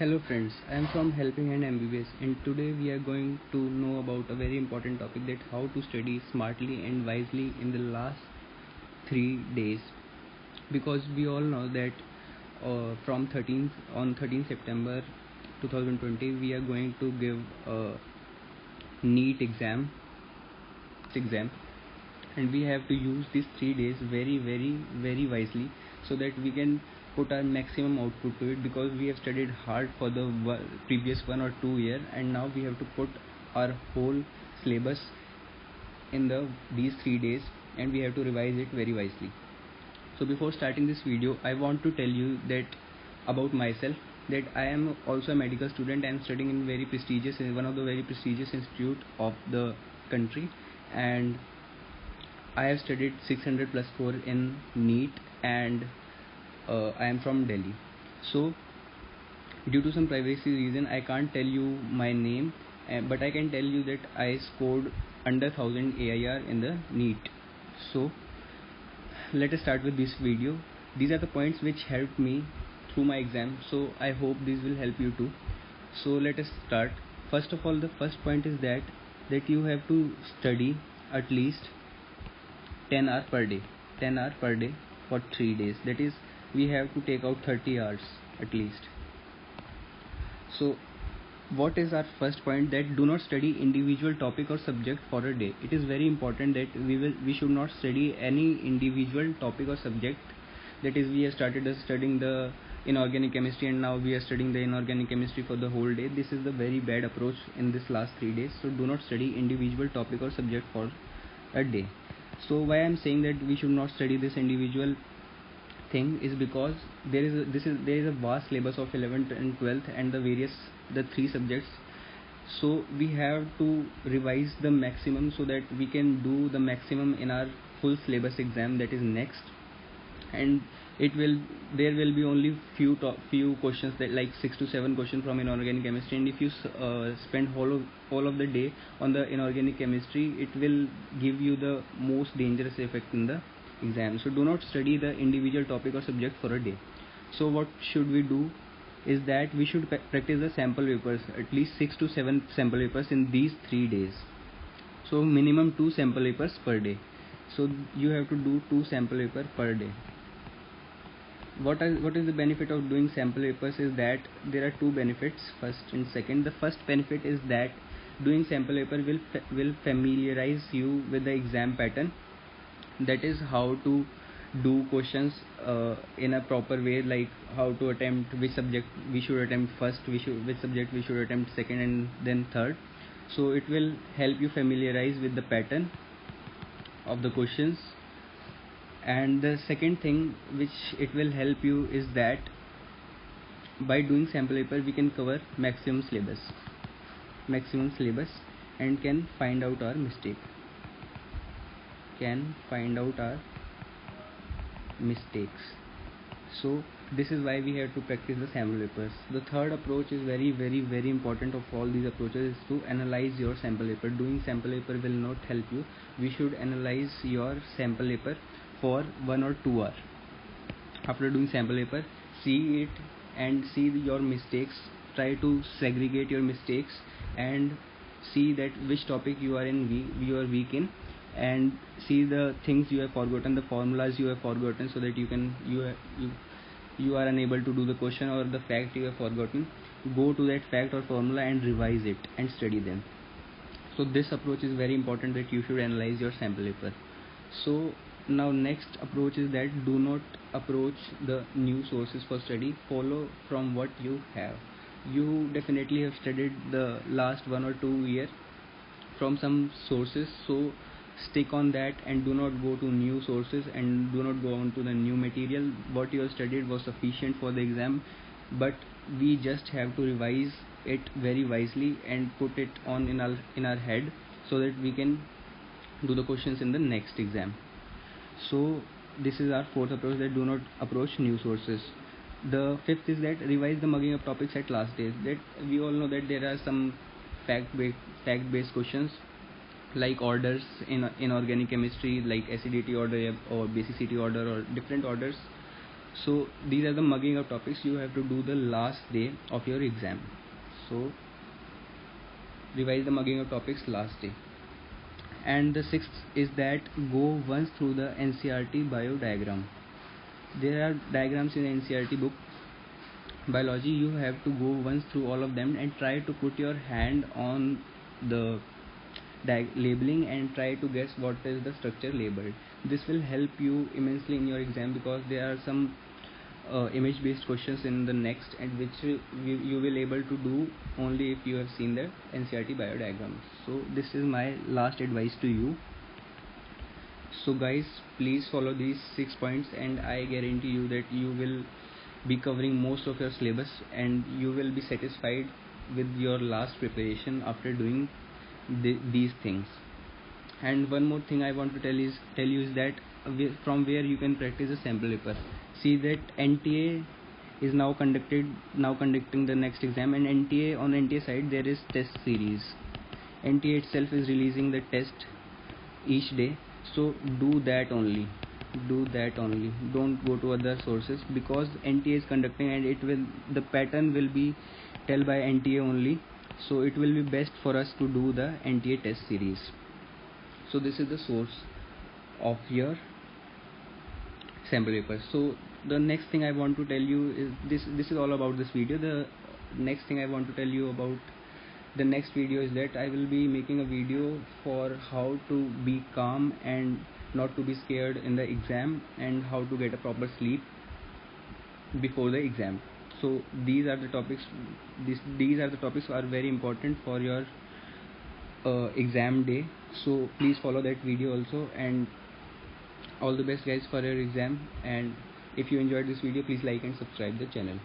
Hello friends, I am from Helping Hand MBBS and today we are going to know about a very important topic, that how to study smartly and wisely in the last 3 days, because we all know that from 13th September 2020 we are going to give a NEET exam, and we have to use these 3 days very wisely so that we can put our maximum output to it, because we have studied hard for the previous 1 or 2 year, and now we have to put our whole syllabus in these 3 days, and we have to revise it very wisely. So before starting this video, I want to tell you that about myself, that I am also a medical student. I am studying in one of the very prestigious institute of the country, and I have studied 600 plus 4 in NEET, and I am from Delhi. So due to some privacy reason, I can't tell you my name, but I can tell you that I scored under 1000 AIR in the NEET. So let us start with this video. These are the points which helped me through my exam, so I hope this will help you too. So let us start. First of all, the first point is that you have to study at least 10 hours per day for 3 days. That is, we have to take out 30 hours at least. So what is our first point? That do not study individual topic or subject for a day. It is very important that we should not study any individual topic or subject. That is, we have started studying the inorganic chemistry and now we are studying the inorganic chemistry for the whole day. This is the very bad approach in this last 3 days. So do not study individual topic or subject for a day. So why I am saying that we should not study this individual thing is because there is a vast syllabus of 11th and 12th and the 3 subjects. So we have to revise the maximum so that we can do the maximum in our full syllabus exam, that is next. And there will be only few questions, that like 6 to 7 questions from inorganic chemistry, and if you spend whole of the day on the inorganic chemistry, it will give you the most dangerous effect in the exam. So do not study the individual topic or subject for a day. So what should we do is that we should practice the sample papers, at least 6 to 7 sample papers in these 3 days. So minimum 2 sample papers per day. So you have to do 2 sample papers per day. What is the benefit of doing sample papers is that there are 2 benefits, first and second. The first benefit is that doing sample paper will familiarize you with the exam pattern, that is how to do questions in a proper way, like how to attempt, which subject we should attempt first, which subject we should attempt second and then third. So it will help you familiarize with the pattern of the questions. And the second thing which it will help you is that by doing sample paper we can cover maximum syllabus and can find out our mistakes. So this is why we have to practice the sample papers. The third approach is very important of all these approaches, is to analyze your sample paper. Doing sample paper will not help you. We should analyze your sample paper for 1 or 2 hours. After doing sample paper, see it and see your mistakes. Try to segregate your mistakes and see that which topic you are weak in, and see the things you have forgotten, the formulas you have forgotten, so that you are unable to do the question, or the fact you have forgotten. Go to that fact or formula and revise it and study them. So this approach is very important, that you should analyze your sample paper. So now next approach is that do not approach the new sources for study. Follow from what you have. You definitely have studied the last 1 or 2 year from some sources, so stick on that and do not go to new sources and do not go on to the new material. What you have studied was sufficient for the exam, but we just have to revise it very wisely and put it on in our head so that we can do the questions in the next exam. So this is our fourth approach, that do not approach new sources. The fifth is that revise the mugging up topics at last days. That we all know that there are some fact-based questions like orders in inorganic chemistry, like acidity order or basicity order or different orders. So these are the mugging up topics you have to do the last day of your exam. So revise the mugging up topics last day. And the sixth is that go once through the NCERT bio diagram. There are diagrams in the NCERT book biology. You have to go once through all of them and try to put your hand on the labeling and try to guess what is the structure labeled. This will help you immensely in your exam, because there are some image based questions in the next, and which you will able to do only if you have seen the NCERT bio diagram. So this is my last advice to you. So guys, please follow these 6 points, and I guarantee you that you will be covering most of your syllabus and you will be satisfied with your last preparation after doing these things. And one more thing I want to tell you is that from where you can practice a sample paper. See that NTA is now conducting the next exam, and on NTA side there is test series. NTA itself is releasing the test each day, so do that only. Don't go to other sources, because NTA is conducting and the pattern will be tell by NTA only. So it will be best for us to do the NTA test series. So this is the source of your sample paper. So the next thing I want to tell you is this is all about this video. The next thing I want to tell you about the next video is that I will be making a video for how to be calm and not to be scared in the exam, and how to get a proper sleep before the exam. So these are the topics are very important for your exam day. So please follow that video also, and all the best guys for your exam. And if you enjoyed this video, please like and subscribe the channel.